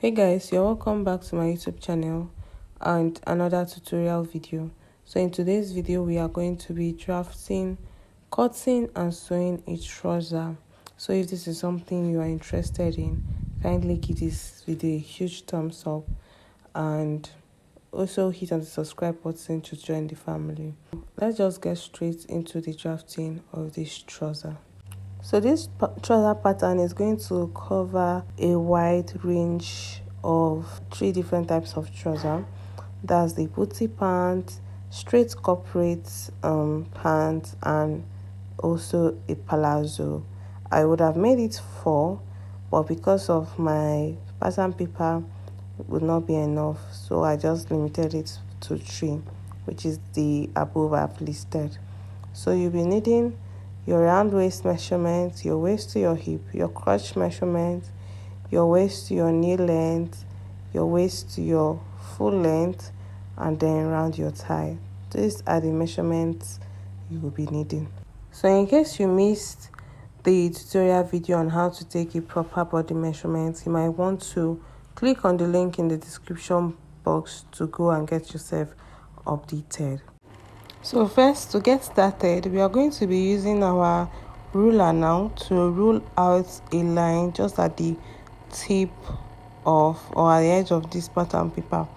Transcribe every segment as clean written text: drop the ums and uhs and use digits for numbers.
Hey guys, you're welcome back to my YouTube channel and another tutorial video. So in today's video we are going to be drafting, cutting and sewing a trouser. So if this is something you are interested in, kindly give this video a huge thumbs up and also hit on the subscribe button to join the family. Let's just get straight into the drafting of this trouser. So this trouser pattern is going to cover a wide range of 3 different types of trouser. That's the booty pant, straight corporate pant, and also a palazzo. I would have made it 4, but because of my pattern paper would not be enough, so I just limited it to 3, which is the above I've listed. So you'll be needing your round waist measurement, your waist to your hip, your crotch measurement, your waist to your knee length, your waist to your full length, and then round your thigh. These are the measurements you will be needing. So in case you missed the tutorial video on how to take a proper body measurement, you might want to click on the link in the description box to go and get yourself updated. So first, to get started, we are going to be using our ruler now to rule out a line just at the tip of or at the edge of this pattern paper.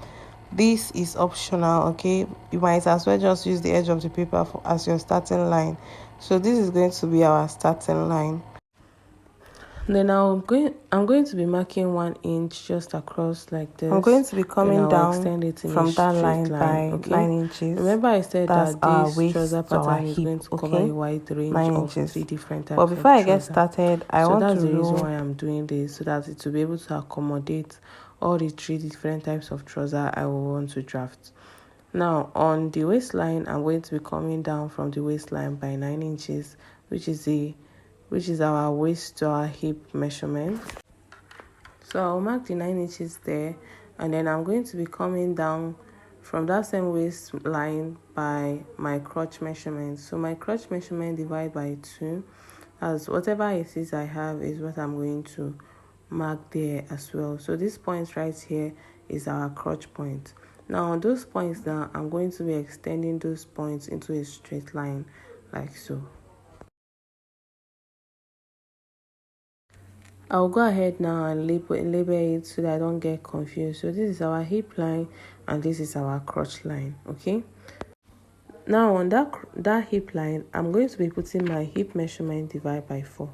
This is optional, okay? You might as well just use the edge of the paper as your starting line. So this is going to be our starting line. Then I'm going to be marking 1 inch just across like this. I'm going to be coming down from that line by okay? 9 inches. Remember I said that this trouser pattern is going to cover a wide range of 3 different types. But before I get started, I want to that's the reason why I'm doing this, so that it will be able to accommodate all the 3 different types of trouser I will want to draft. Now on the waistline, I'm going to be coming down from the waistline by 9 inches, which is our waist to our hip measurement. So I'll mark the 9 inches there, and then I'm going to be coming down from that same waistline by my crotch measurement. So my crotch measurement divided by 2, as whatever it is I have is what I'm going to mark there as well. So this point right here is our crotch point. Now on those points now, I'm going to be extending those points into a straight line like so. I'll go ahead now and label it so that I don't get confused. So this is our hip line and this is our crotch line, okay? Now on that hip line, I'm going to be putting my hip measurement divided by 4,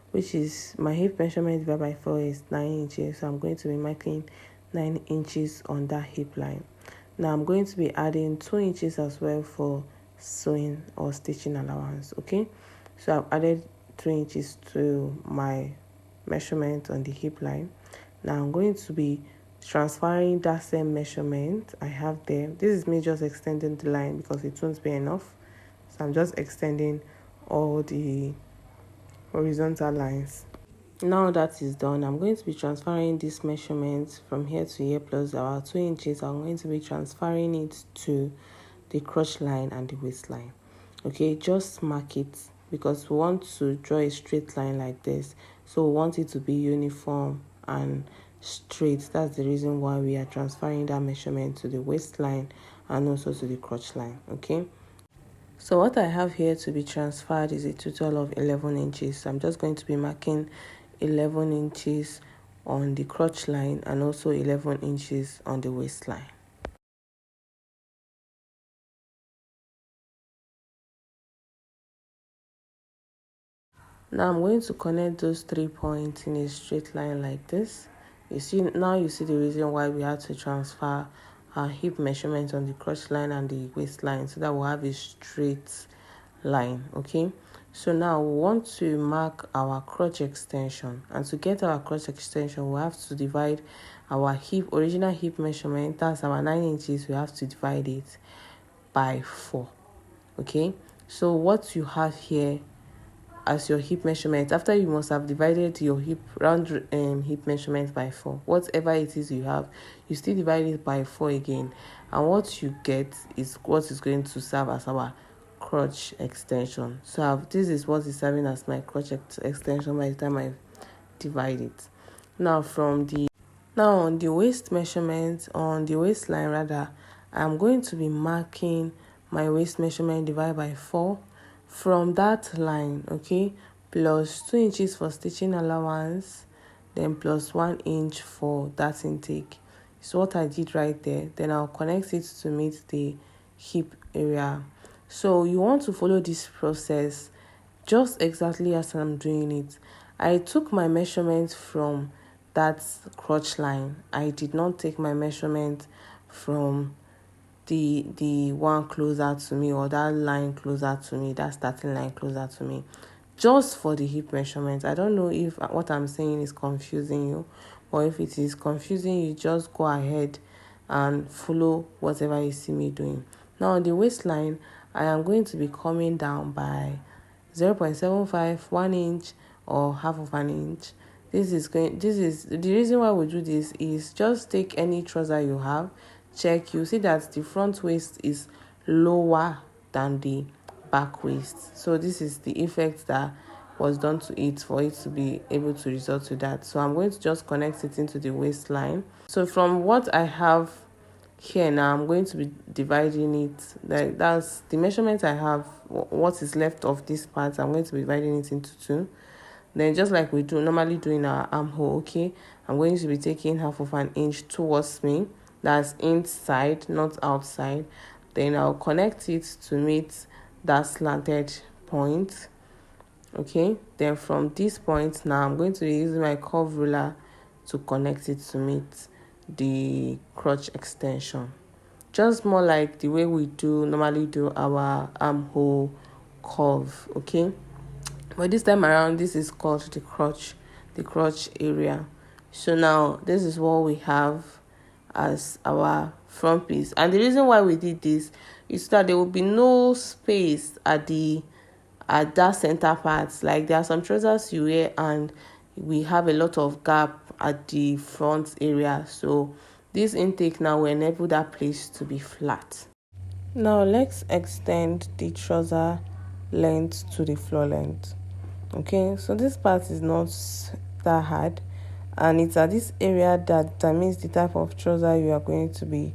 which is my hip measurement divided by 4 is 9 inches. So I'm going to be marking 9 inches on that hip line. Now I'm going to be adding 2 inches as well for sewing or stitching allowance, okay? So I've added 3 inches to my measurement on the hip line. Now I'm going to be transferring that same measurement I have there. This is me just extending the line because it won't be enough, so I'm just extending all the horizontal lines. Now that is done, I'm going to be transferring this measurement from here to here plus about 2 inches. I'm going to be transferring it to the crotch line and the waistline. Okay, just mark it because we want to draw a straight line like this, so we want it to be uniform and straight. That's the reason why we are transferring that measurement to the waistline and also to the crotch line, okay? So what I have here to be transferred is a total of 11 inches. So I'm just going to be marking 11 inches on the crotch line and also 11 inches on the waistline. Now I'm going to connect those 3 points in a straight line like this. You see the reason why we had to transfer our hip measurement on the crotch line and the waistline, so that we'll have a straight line, okay? So now we want to mark our crotch extension, and to get our crotch extension we have to divide our original hip measurement, that's our 9 inches, we have to divide it by 4, okay? So what you have here as your hip measurement, after you must have divided your round hip measurement by 4, whatever it is you have, you still divide it by 4 again, and what you get is what is going to serve as our crotch extension. So this is what is serving as my crotch extension by the time I divide it. Now from the Now on the waist measurement, on the waistline rather, I'm going to be marking my waist measurement divided by 4 from that line, okay, plus 2 inches for stitching allowance, then plus 1 inch for that intake. So what I did right there. Then I'll connect it to meet the hip area. So you want to follow this process just exactly as I'm doing it. I took my measurement from that crotch line. I did not take my measurement from the one closer to me, or that line closer to me, that starting line closer to me, just for the hip measurement. I don't know if what I'm saying is confusing you, or if it is confusing you, just go ahead and follow whatever you see me doing. Now on the waistline, I am going to be coming down by 0.75, 1 inch, or half of an inch. This is the reason why we do this is just take any trouser you have, check, you see that the front waist is lower than the back waist. So this is the effect that was done to it for it to be able to result to that. So I'm going to just connect it into the waistline. So from what I have here now, I'm going to be dividing it, like that's the measurement I have. What is left of this part, I'm going to be dividing it into 2. Then just like we do normally do in our armhole, okay, I'm going to be taking half of an inch towards me, that's inside, not outside. Then I'll connect it to meet that slanted point, okay. Then from this point now, I'm going to be using my curve ruler to connect it to meet the crotch extension, just more like the way we normally do our armhole curve, okay. But this time around, this is called the crotch area. So now this is what we have as our front piece, and the reason why we did this is that there will be no space at that center part. Like there are some trousers you wear and we have a lot of gap at the front area, so this intake now will enable that place to be flat. Now let's extend the trouser length to the floor length. Okay, so this part is not that hard, and it's at this area that determines the type of trouser you are going to be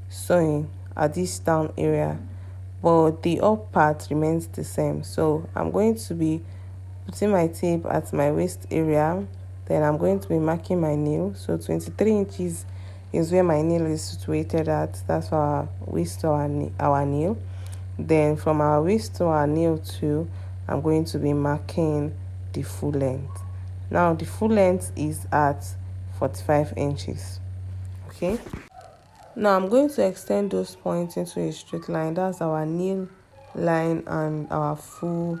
sewing, at this down area, but the up part remains the same. So I'm going to be putting my tape at my waist area, then I'm going to be marking my nail. So 23 inches is where my nail is situated at. That's our waist to our nail. Then from our waist to our nail too, I'm going to be marking the full length. Now the full length is at 45 inches. Okay. Now I'm going to extend those points into a straight line. That's our nail line and our full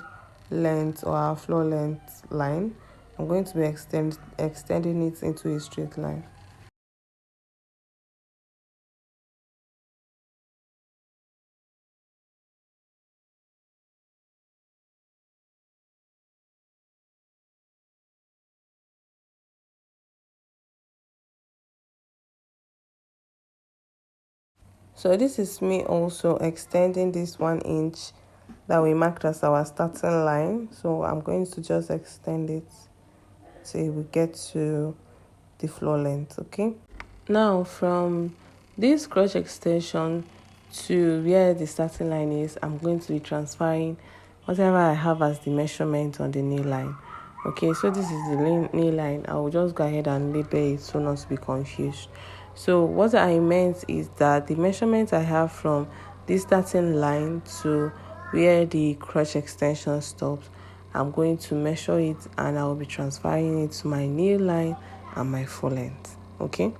length or our floor length line. I'm going to be extending it into a straight line. So this is me also extending this 1 inch that we marked as our starting line. So I'm going to just extend it till we get to the floor length, okay. Now from this crotch extension to where the starting line is, I'm going to be transferring whatever I have as the measurement on the nail line. Okay, so this is the nail line. I will just go ahead and label it so not to be confused. So what I meant is that the measurement I have from this starting line to where the crotch extension stops, I'm going to measure it and I will be transferring it to my nail line and my full length, okay.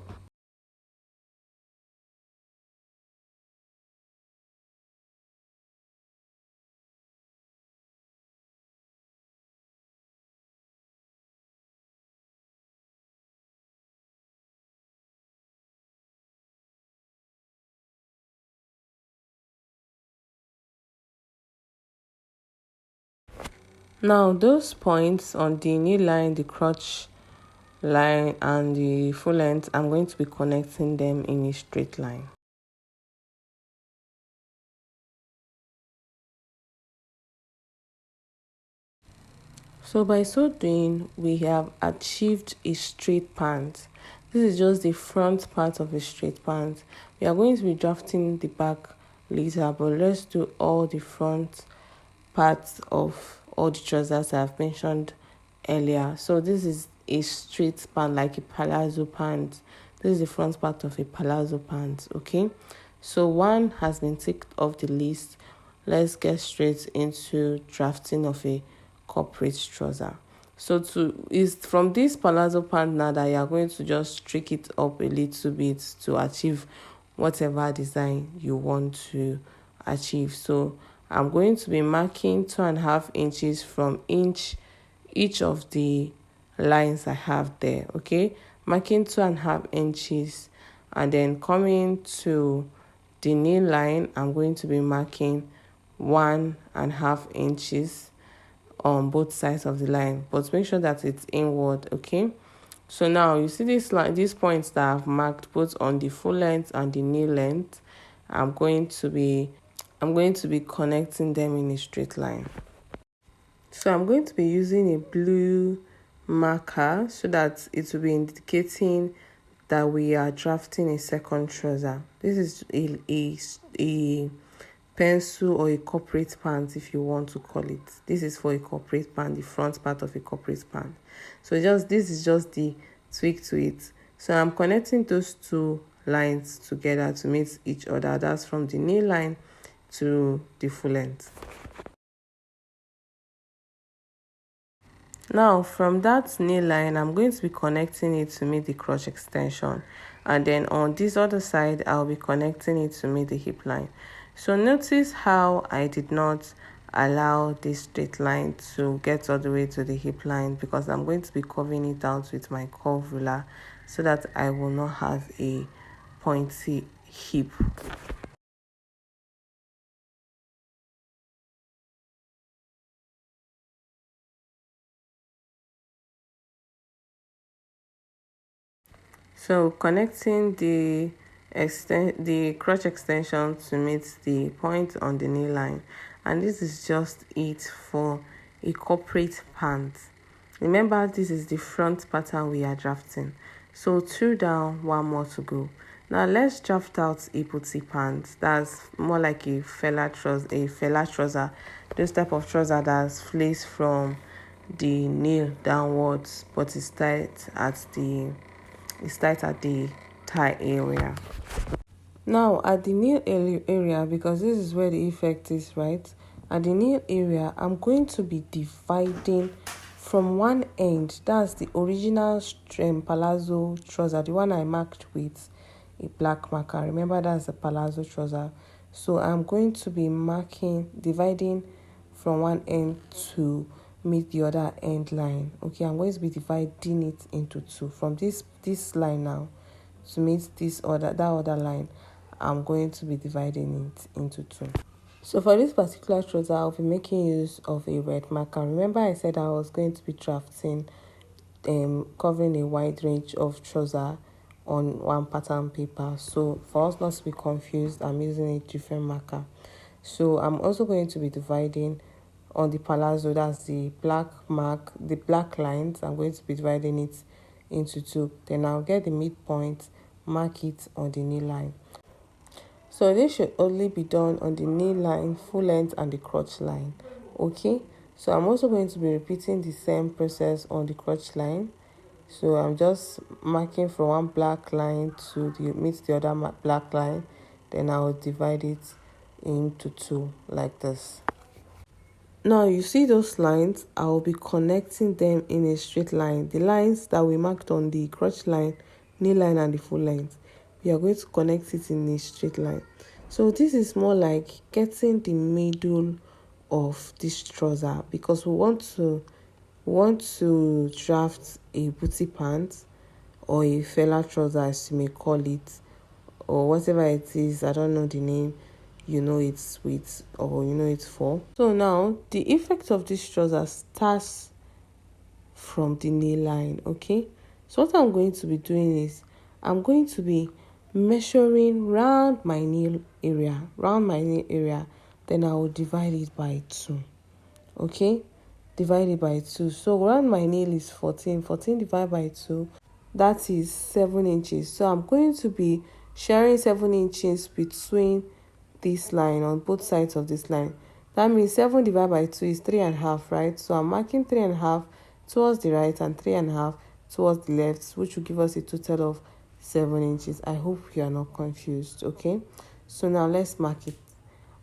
Now those points on the knee line, the crotch line and the full length, I'm going to be connecting them in a straight line. So by so doing, we have achieved a straight pant. This is just the front part of the straight pants. We are going to be drafting the back later, but let's do all the front parts of all the trousers I've mentioned earlier. So this is a straight pant, like a palazzo pant. This is the front part of a palazzo pant. Okay, so one has been ticked off the list. Let's get straight into drafting of a corporate trouser. So is from this palazzo pant now that you are going to just streak it up a little bit to achieve whatever design you want to achieve. So I'm going to be marking 2.5 inches from each of the lines I have there. Okay, marking 2.5 inches, and then coming to the knee line, I'm going to be marking 1.5 inches on both sides of the line, but make sure that it's inward. Okay, so now you see this line, these points that I've marked both on the full length and the knee length. I'm going to be connecting them in a straight line. So I'm going to be using a blue marker so that it will be indicating that we are drafting a second trouser. This is a pencil or a corporate pant, if you want to call it. This is for a corporate pant, the front part of a corporate pant. So this is just the tweak to it. So I'm connecting those two lines together to meet each other. That's from the knee line to the full length. Now from that knee line, I'm going to be connecting it to meet the crotch extension, and then on this other side I'll be connecting it to meet the hip line. So notice how I did not allow this straight line to get all the way to the hip line, because I'm going to be curving it out with my curve ruler so that I will not have a pointy hip. So connecting the crotch extension to meet the point on the knee line, and this is just it for a corporate pant. Remember, this is the front pattern we are drafting. So 2 down, 1 more to go. Now let's draft out a booty pant. That's more like a fella trouser, those type of trouser that's flaced from the knee downwards, but it's tight at the thigh area. Now at the knee area, because this is where the effect is, right? At the knee area, I'm going to be dividing from one end. That's the original palazzo trouser, the one I marked with a black marker. Remember, that's the palazzo trouser. So I'm going to be dividing from one end to meet the other end line. Okay, I'm going to be dividing it into two. From this line now to meet that other line, I'm going to be dividing it into two. So for this particular trouser, I'll be making use of a red marker. Remember, I said I was going to be drafting covering a wide range of trouser on one pattern paper. So for us not to be confused, I'm using a different marker. So I'm also going to be dividing on the palazzo, that's the black lines. I'm going to be dividing it into two. Then I'll get the midpoint, mark it on the knee line. So this should only be done on the knee line, full length, and the crotch line. Okay, so I'm also going to be repeating the same process on the crotch line. So I'm just marking from one black line to meet the other black line. Then I'll divide it into two like this. Now you see those lines, I will be connecting them in a straight line. The lines that we marked on the crotch line, knee line, and the full length, we are going to connect it in a straight line. So this is more like getting the middle of this trouser, because we want to draft a booty pant or a fella trouser, as you may call it, or whatever it is. I don't know the name it's with, or it's for. So now the effect of this trouser starts from the knee line. Okay, so what I'm going to be doing is I'm going to be measuring round my knee area, then I will divide it by 2. Okay, divide it by 2. So around my nail is 14 divided by 2. that is 7 inches. So I'm going to be sharing 7 inches between this line on both sides of this line. That means 7 divided by 2 is 3.5, right? So I'm marking 3.5 towards the right and 3.5 towards the left, which will give us a total of 7 inches. I hope you are not confused. Okay, so now let's mark it.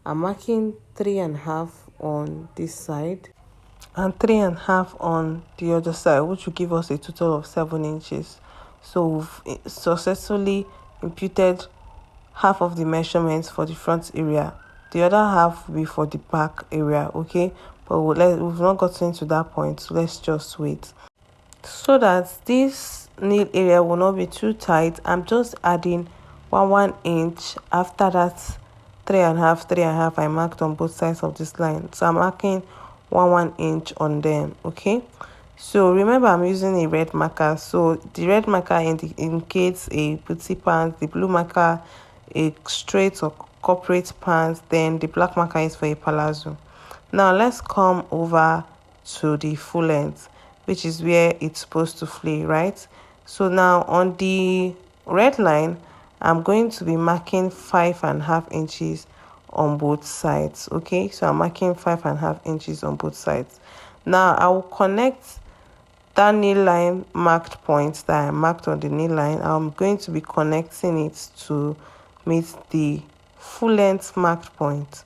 I'm marking 3.5 on this side and 3.5 on the other side, which will give us a total of 7 inches. So we've successfully imputed half of the measurements for the front area. The other half will be for the back area. Okay, but we've not gotten to that point, so let's just wait. So that this nail area will not be too tight, I'm just adding 1 inch after that 3.5 I marked on both sides of this line. So I'm marking 1 inch on them. Okay, so remember I'm using a red marker, so the red marker indicates a booty pants, the blue marker a straight or corporate pants, then the black marker is for a palazzo. Now let's come over to the full length, which is where it's supposed to flee, right? So now on the red line, I'm going to be marking 5.5 inches on both sides. Okay, so I'm marking 5.5 inches on both sides. Now I will connect that nail line marked point that I marked on the nail line. I'm going to be connecting it to meet the full length marked point.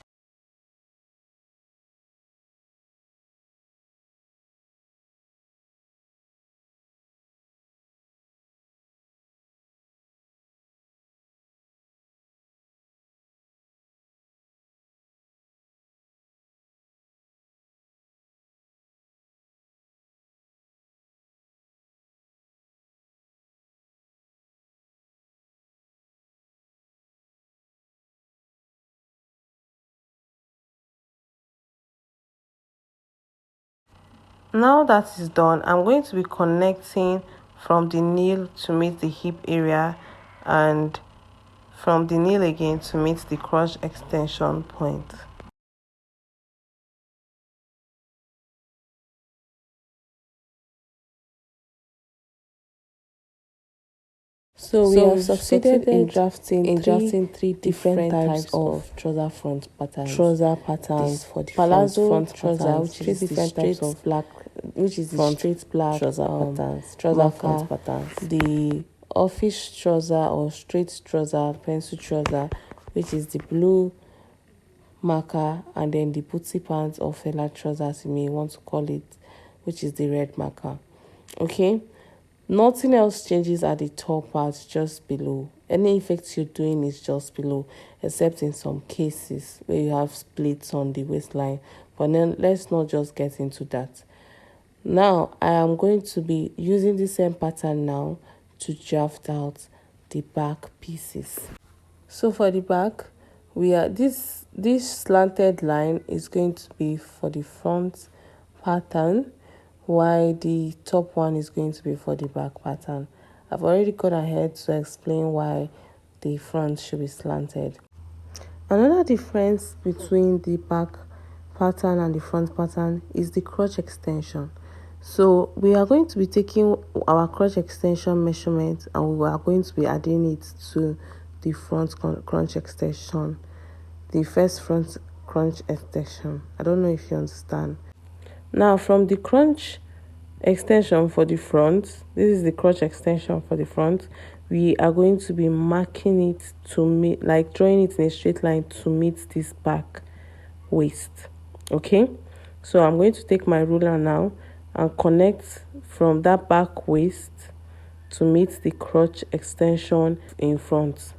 Now that is done, I'm going to be connecting from the nail to meet the hip area and from the nail again to meet the crotch extension point. So we have succeeded in drafting three different types of trouser front patterns for the palazzo front trouser, which is different types of black, which is the straight black trouser front patterns. The office trouser or straight trouser, pencil trouser, which is the blue marker, and then the booty pants or fella trousers, you may want to call it, which is the red marker. Okay. Nothing else changes at the top part, just below. Any effects you're doing is just below, except in some cases where you have splits on the waistline. But then let's not just get into that. Now, I am going to be using the same pattern now to draft out the back pieces. So for the back, we are this slanted line is going to be for the front pattern, while the top one is going to be for the back pattern. I've already gone ahead to explain why the front should be slanted. Another difference between the back pattern and the front pattern is the crotch extension. So we are going to be taking our crotch extension measurement and we are going to be adding it to the front crunch extension, the first front crunch extension. I don't know if you understand. Now from the crunch extension for the front, this is the crotch extension for the front, we are going to be marking it to meet, like drawing it in a straight line to meet this back waist. Okay, so I'm going to take my ruler now and connect from that back waist to meet the crotch extension in front.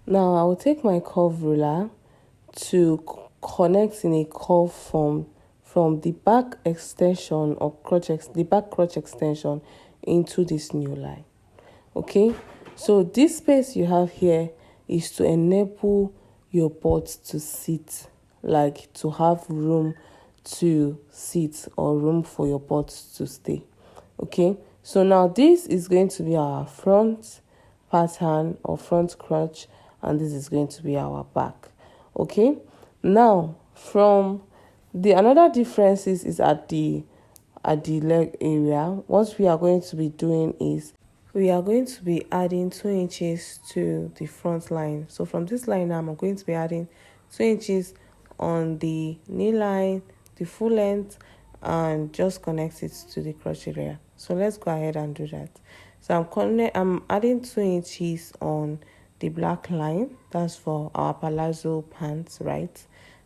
Now I will take my curve ruler to connect in a curve from the back extension or the back crotch extension into this new line. Okay, so this space you have here is to enable your butt to sit, like to have room to sit or room for your butt to stay. Okay, so now this is going to be our front pattern or front crotch, and this is going to be our back. Okay, now from The another difference is at the leg area. What we are going to be doing is we are going to be adding 2 inches to the front line. So from this line now, I'm going to be adding 2 inches on the knee line, the full length, and just connect it to the crotch area. So let's go ahead and do that. So I'm adding 2 inches on the black line. That's for our palazzo pants, right?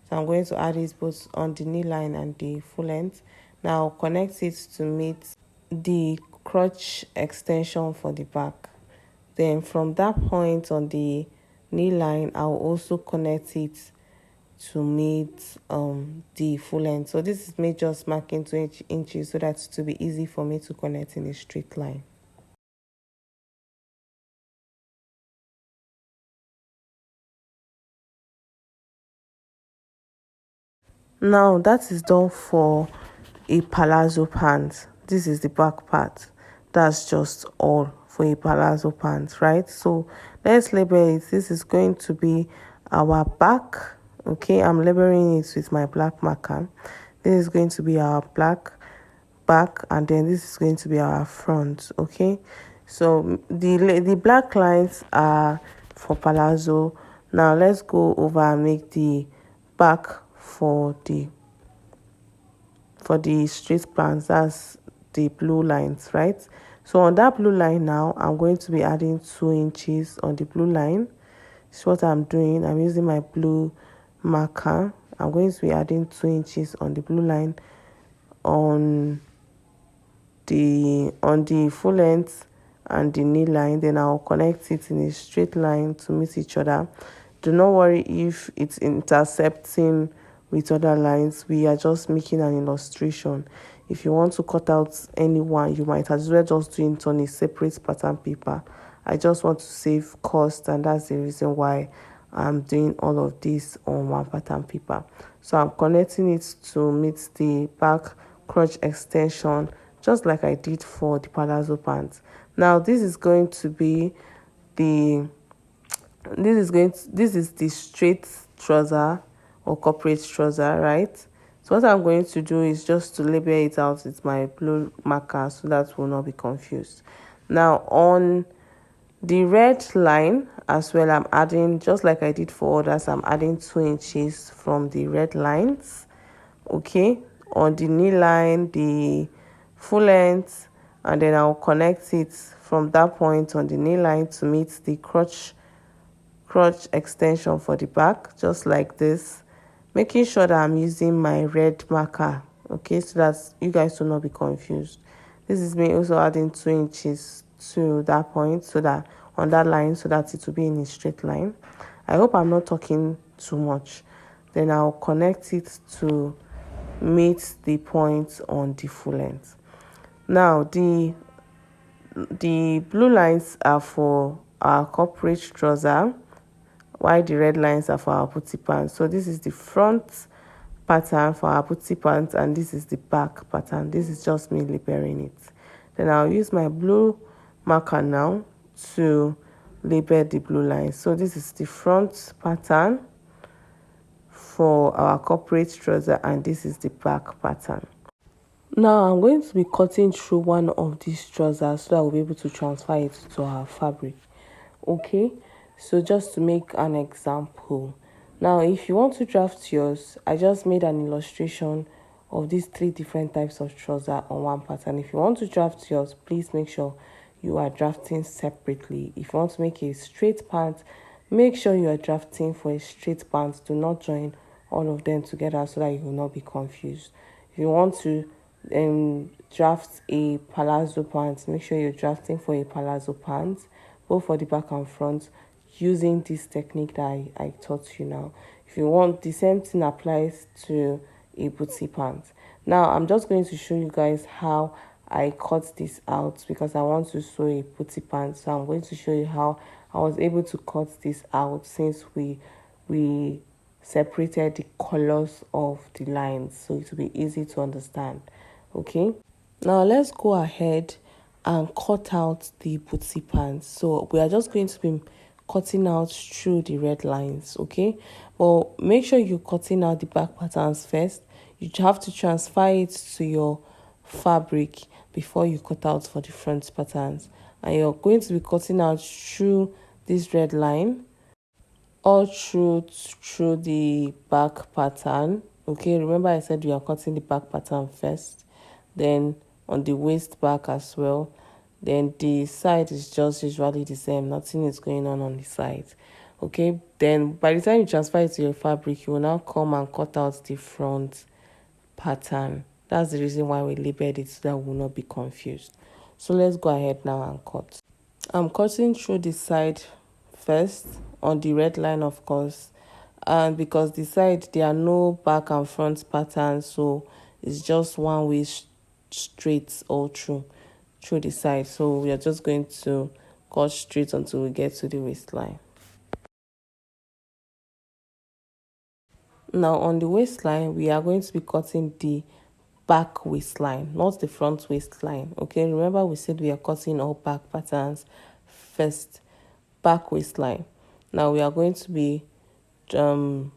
So I'm going to add it both on the knee line and the full length. Now connect it to meet the crotch extension for the back. Then from that point on the knee line, I'll also connect it to meet the full length. So this is me just marking 2 inches so that it will be easy for me to connect in a straight line. Now that is done for a palazzo pant. This is the back part. That's just all for a palazzo pant, right? So let's label it. This is going to be our back. Okay, I'm labeling it with my black marker. This is going to be our black back, and then this is going to be our front. Okay, so the black lines are for palazzo. Now let's go over and make the back for the straight pants. That's the blue lines, right? So on that blue line now, I'm going to be adding 2 inches on the blue line. This is what I'm doing. I'm using my blue marker. I'm going to be adding 2 inches on the blue line on the full length and the knee line. Then I'll connect it in a straight line to meet each other. Do not worry if it's intercepting with other lines. We are just making an illustration. If you want to cut out any one, you might as well just do it on a separate pattern paper. I just want to save cost, and that's the reason why I'm doing all of this on one pattern paper. So I'm connecting it to meet the back crotch extension, just like I did for the palazzo pants. Now this is going to be this is the straight trouser or corporate trouser, right? So what I'm going to do is just to label it out with my blue marker so that we'll not be confused. Now on the red line as well, I'm adding, just like I did for others, I'm adding 2 inches from the red lines. Okay, on the knee line, the full length, and then I'll connect it from that point on the knee line to meet the crotch extension for the back, just like this, making sure that I'm using my red marker, okay, so that you guys will not be confused. This is me also adding 2 inches to that point, so that on that line, so that it will be in a straight line. I hope I'm not talking too much. Then I'll connect it to meet the point on the full length. Now the blue lines are for our corporate trouser, while the red lines are for our booty pants. So this is the front pattern for our booty pants, and this is the back pattern. This is just me labeling it. Then I'll use my blue marker now to label the blue lines. So this is the front pattern for our corporate trouser, and this is the back pattern. Now I'm going to be cutting through one of these trousers so that we'll be able to transfer it to our fabric. Okay, so just to make an example, now if you want to draft yours, I just made an illustration of these 3 different types of trouser on one pattern. If you want to draft yours, please make sure you are drafting separately. If you want to make a straight pant, make sure you are drafting for a straight pant. Do not join all of them together so that you will not be confused. If you want to draft a palazzo pant, make sure you're drafting for a palazzo pant, both for the back and front, using this technique that I taught you now. If you want, the same thing applies to a booty pant. Now I'm just going to show you guys how I cut this out, because I want to sew a booty pant. So I'm going to show you how I was able to cut this out, since we separated the colors of the lines, so it will be easy to understand. Okay, now let's go ahead and cut out the booty pants. So we are just going to be cutting out through the red lines. Okay, well, make sure you're cutting out the back patterns first. you have to transfer it to your fabric before you cut out for the front patterns. And you're going to be cutting out through this red line all through the back pattern. Okay, remember I said we are cutting the back pattern first, then on the waist back as well. Then the side is just usually the same, nothing is going on the side. Okay, then by the time you transfer it to your fabric, you will now come and cut out the front pattern. That's the reason why we labeled it, so that we will not be confused. So let's go ahead now and cut. I'm cutting through the side first on the red line, of course, and because the side there are no back and front patterns, so it's just one way straight all through the side. So we are just going to cut straight until we get to the waistline. Now on the waistline, we are going to be cutting the back waistline, not the front waistline. Okay, remember we said we are cutting all back patterns first. Back waistline. Now we are going to be cutting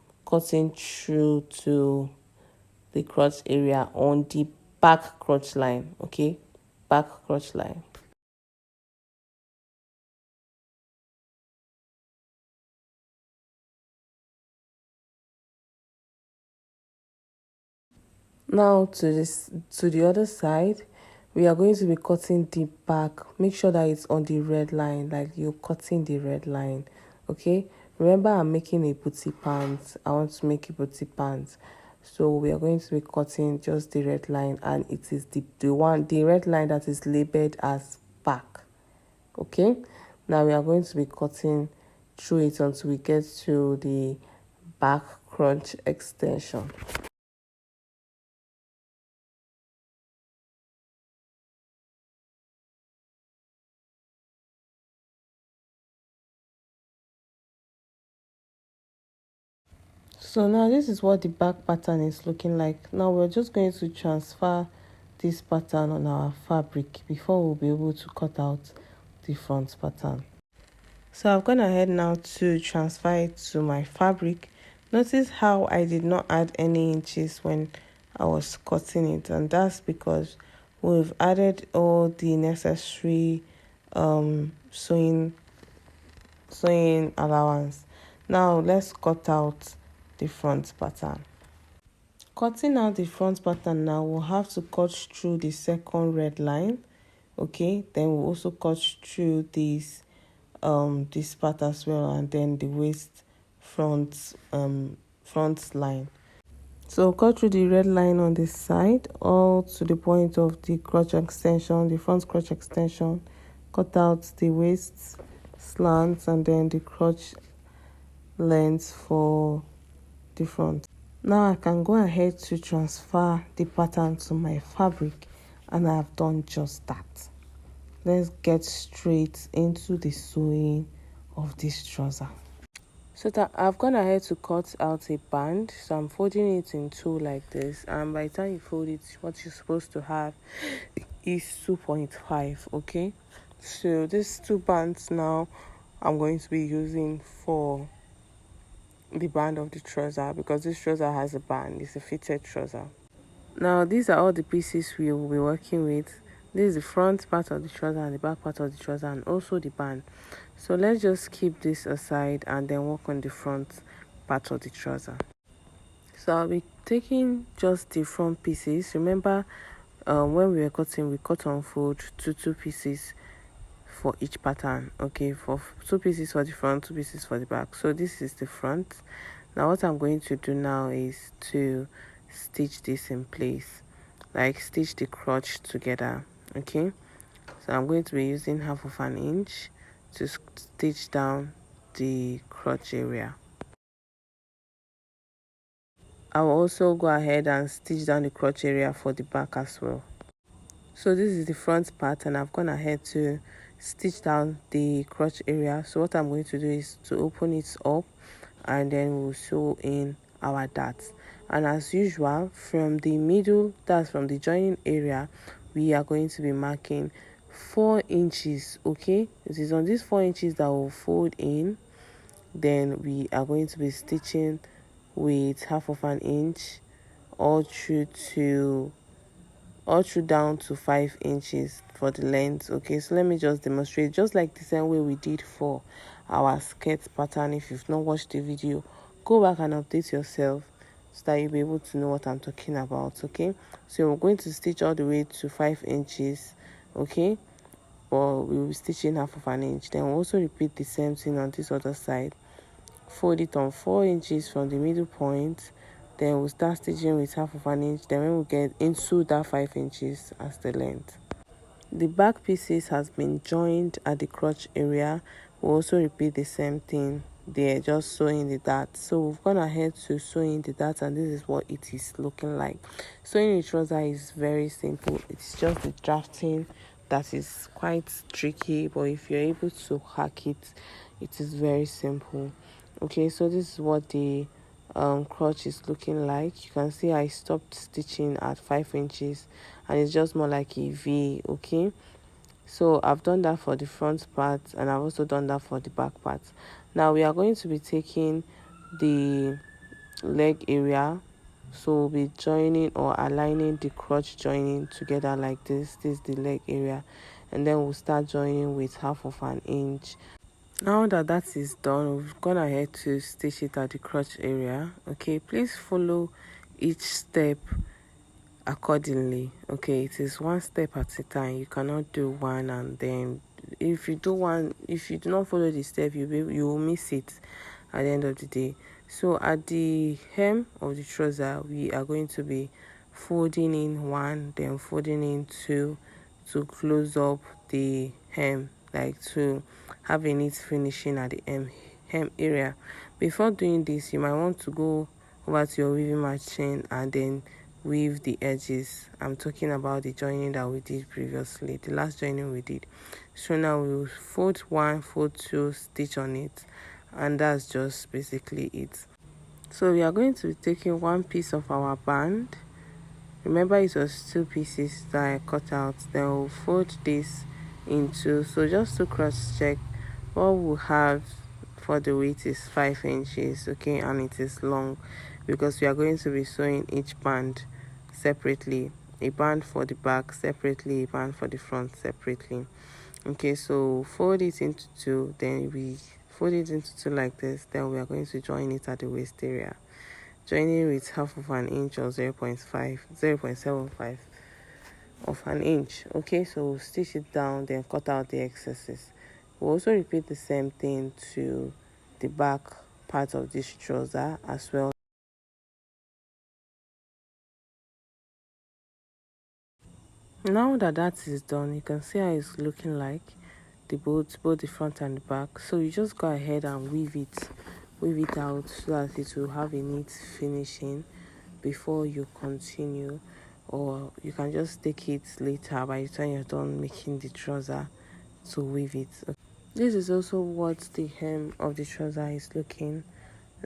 through to the crotch area on the back crotch line. Okay, back crotch line. Now to the other side, we are going to be cutting the back. Make sure that it's on the red line, like you're cutting the red line. Okay, remember I'm making a booty pants. I want to make a booty pants, so we are going to be cutting just the red line, and it is the red line that is labeled as back. Okay, now we are going to be cutting through it until we get to the back crunch extension. So now this is what the back pattern is looking like. Now we're just going to transfer this pattern on our fabric before we'll be able to cut out the front pattern. So I've gone ahead now to transfer it to my fabric. Notice how I did not add any inches when I was cutting it, and that's because we've added all the necessary sewing allowance. Now let's cut out the front pattern. Cutting out the front pattern, now we'll have to cut through the second red line. Okay, then we'll also cut through this part as well, and then the waist front line. So cut through the red line on this side all to the point of the crotch extension, the front crotch extension. Cut out the waist slants and then the crotch length for the front. Now I can go ahead to transfer the pattern to my fabric, and I have done just that. Let's get straight into the sewing of this trouser. So that I've gone ahead to cut out a band, so I'm folding it in two like this, and by the time you fold it, what you're supposed to have is 2.5. Okay, so these two bands now I'm going to be using for the band of the trouser, because this trouser has a band. It's a fitted trouser. Now these are all the pieces we will be working with. This is the front part of the trouser and the back part of the trouser, and also the band. So let's just keep this aside and then work on the front part of the trouser. So I'll be taking just the front pieces. Remember, when we were cutting, we cut on fold to 2 pieces for each pattern. Okay, for 2 pieces for the front, 2 pieces for the back. So this is the front. Now what I'm going to do now is to stitch this in place, like stitch the crotch together. Okay, so I'm going to be using 1/2 inch to stitch down the crotch area. I will also go ahead and stitch down the crotch area for the back as well. So this is the front part, and I've gone ahead to stitch down the crotch area. So what I'm going to do is to open it up, and then we'll sew in our darts. And as usual, from the middle, that's from the joining area, we are going to be marking 4 inches. Okay, it is on these 4 inches that we'll fold in. Then we are going to be stitching with 1/2 inch all through down to 5 inches for the length. Okay, so let me just demonstrate, just like the same way we did for our skirt pattern. If you've not watched the video, go back and update yourself so that you'll be able to know what I'm talking about. Okay, so we're going to stitch all the way to 5 inches. Okay, but we will be stitching half of an inch. Then we'll also repeat the same thing on this other side. Fold it on 4 inches from the middle point, then we'll start stitching with half of an inch. Then when we get into that 5 inches as the length, the back pieces has been joined at the crotch area. We'll also repeat the same thing there, just sewing the dart. So we've gone ahead to sew in the dart, and this is what it is looking like. Sewing a trouser is very simple. It's just the drafting that is quite tricky, but if you're able to hack it, it is very simple. Okay, so this is what the crotch is looking like. You can see I stopped stitching at 5 inches, and it's just more like a V. Okay, so I've done that for the front part, and I've also done that for the back part. Now we are going to be taking the leg area, so we'll be joining or aligning the crotch joining together like this. This is the leg area, and then we'll start joining with half of an inch. Now that is done, we've gone ahead to stitch it at the crotch area. Okay, please follow each step accordingly. Okay, it is one step at a time. You cannot do one and then if you do not follow the step, you will miss it at the end of the day. So at the hem of the trouser, we are going to be folding in one, then folding in two to close up the hem, like to have a neat finishing at the hem area. Before doing this, you might want to go over to your weaving machine and then weave the edges. I'm talking about the joining that we did previously, the last joining we did. So now we'll fold one, fold two, stitch on it, and that's just basically it. So we are going to be taking one piece of our band. Remember, it was two pieces that I cut out. Then we'll fold this into, so just to cross check, what we'll have for the width is 5 inches. Okay, and it is long because we are going to be sewing each band separately, a band for the back separately, a band for the front separately. Okay, so fold it into two, then we fold it into two like this. Then we are going to join it at the waist area, joining with half of an inch or 0.75 of an inch. Okay, so we'll stitch it down, then cut out the excesses. We'll also repeat the same thing to the back part of this trouser as well. Now that is done, you can see how it's looking like, the both the front and the back. So you just go ahead and weave it out so that it will have a neat finishing before you continue, or you can just take it later by the time you're done making the trouser to weave it. This is also what the hem of the trouser is looking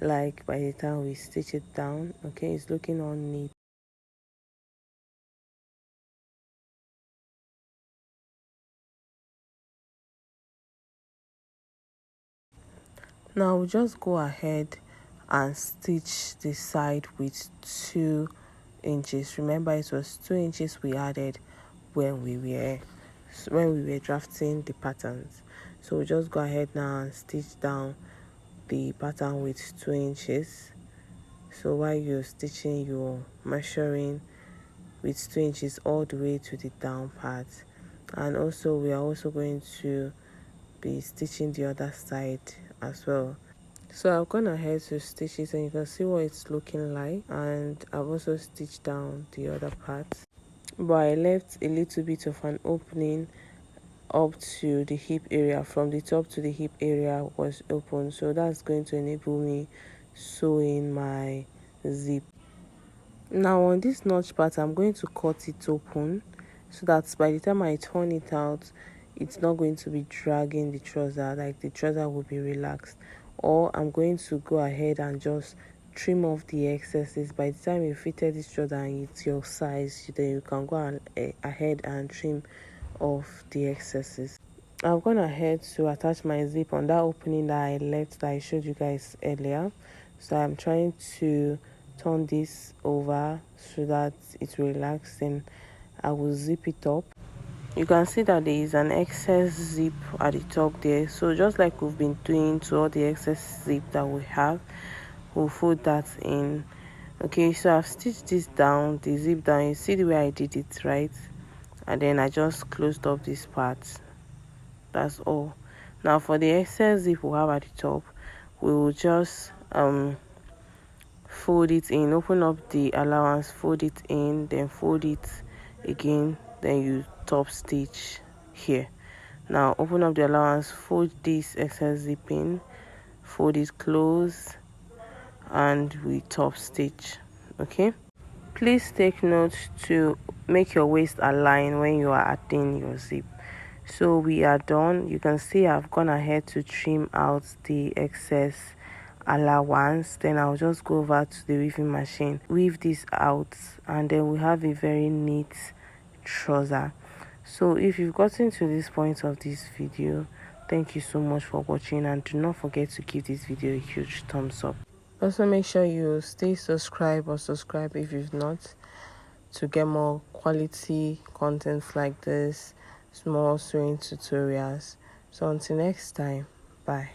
like by the time we stitch it down. Okay, it's looking all neat. Now we'll just go ahead and stitch the side with 2 inches. Remember, it was 2 inches we added when we were drafting the patterns. So we'll just go ahead now and stitch down the pattern with 2 inches. So while you're stitching, you're measuring with 2 inches all the way to the down part. And also we are also going to be stitching the other side as well. So I've gone ahead to stitch it, and you can see what it's looking like, and I've also stitched down the other part, but I left a little bit of an opening up to the hip area. From the top to the hip area was open, so that's going to enable me sewing my zip. Now on this notch part, I'm going to cut it open so that by the time I turn it out, it's not going to be dragging the trouser, like the trouser will be relaxed. Or I'm going to go ahead and just trim off the excesses. By the time you fitted this trouser and it's your size, then you can go ahead and trim off the excesses. I've gone ahead to attach my zip on that opening that I left, that I showed you guys earlier. So I'm trying to turn this over so that it will relax, then I will zip it up. You can see that there is an excess zip at the top there, so just like we've been doing to all the excess zip that we have, we'll fold that in. Okay, so I've stitched this down, the zip down. You see the way I did it, right? And then I just closed up this part. That's all. Now for the excess zip we have at the top, we will just fold it in, open up the allowance, fold it in, then fold it again, then you top stitch here. Now open up the allowance, fold this excess zip in, fold it close, and we top stitch. Okay, please take note to make your waist align when you are adding your zip. So we are done. You can see I've gone ahead to trim out the excess allowance. Then I'll just go over to the weaving machine, weave this out, and then we have a very neat trouser. So if you've gotten to this point of this video, thank you so much for watching, and do not forget to give this video a huge thumbs up. Also make sure you stay subscribed or subscribe if you've not, to get more quality content like this, small sewing tutorials. So until next time, bye.